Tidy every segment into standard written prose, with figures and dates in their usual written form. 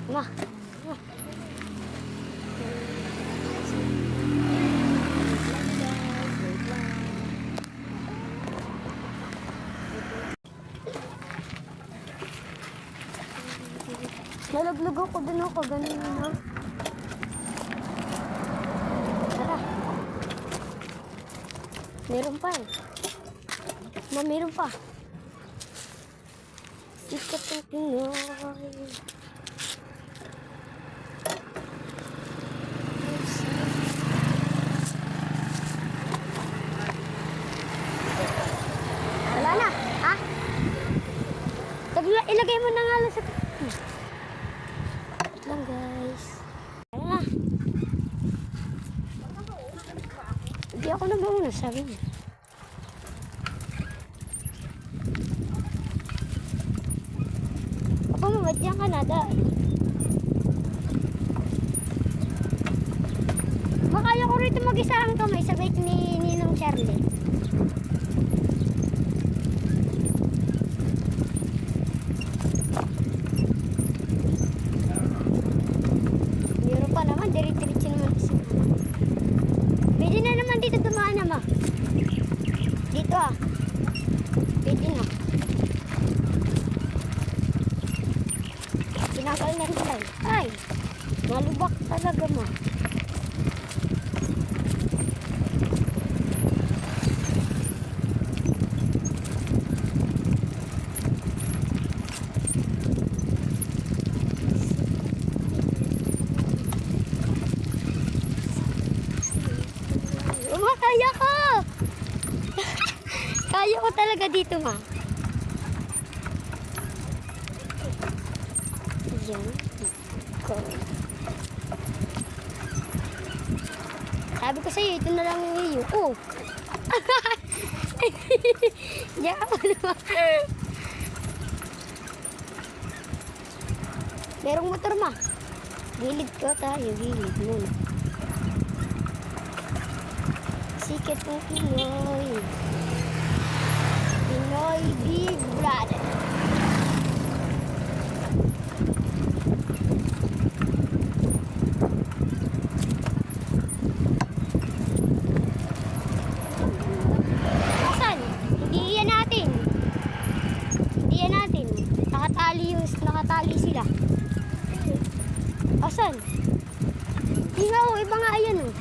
Ma. Nalaglag ako din ako, ganun na. Tara. Meron pa eh. Ma, meron pa. Sikat ng Pinoy. Wala na, ha? Ilagay mo na nga lang sa... lang guys. Wala na. Hindi ako nagmamuna, sabi niya. Apa mo, ba't yan ka na? Makaya ko rito mag-isa ang kamay sa bike ni Ninong Charlie. Meron pa naman, dirit-diritsi naman isa. Pwede na naman dito dumaan na, ma. Dito ah. Pwede na. Tinanggal na rin tayo. Ay, malubak talaga, ma. Kaya ko! Kaya ko talaga dito, ma. Yan. Go. Sabi ko sa'yo, ito na lang yung iyo. Oh! Diyan ako naman. Merong motor, ma. Gilid ko tayo. Gilid muna. Sikat ng Pinoy. Pinoy Big Brother. Asan? Hindi yan natin. Hindi yan natin. Nakatali sila. Asan? Hindi nga o, iba nga ayan o.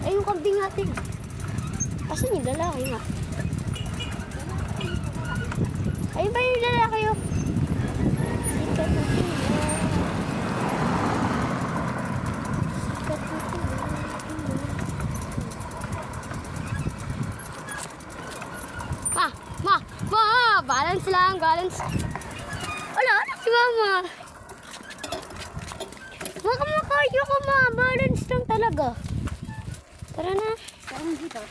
Ay yung kambing natin. Asan yung lalaki nga? Ayun ba yung lalaki yun? Sikat ng Pinoy. Sikat ng Pinoy. Ma! Balance lang, balance. Wala, anak si mama. Makamakaya ko, ma. Balance lang talaga. Tara na. Saan dito?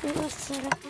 Ang sarap.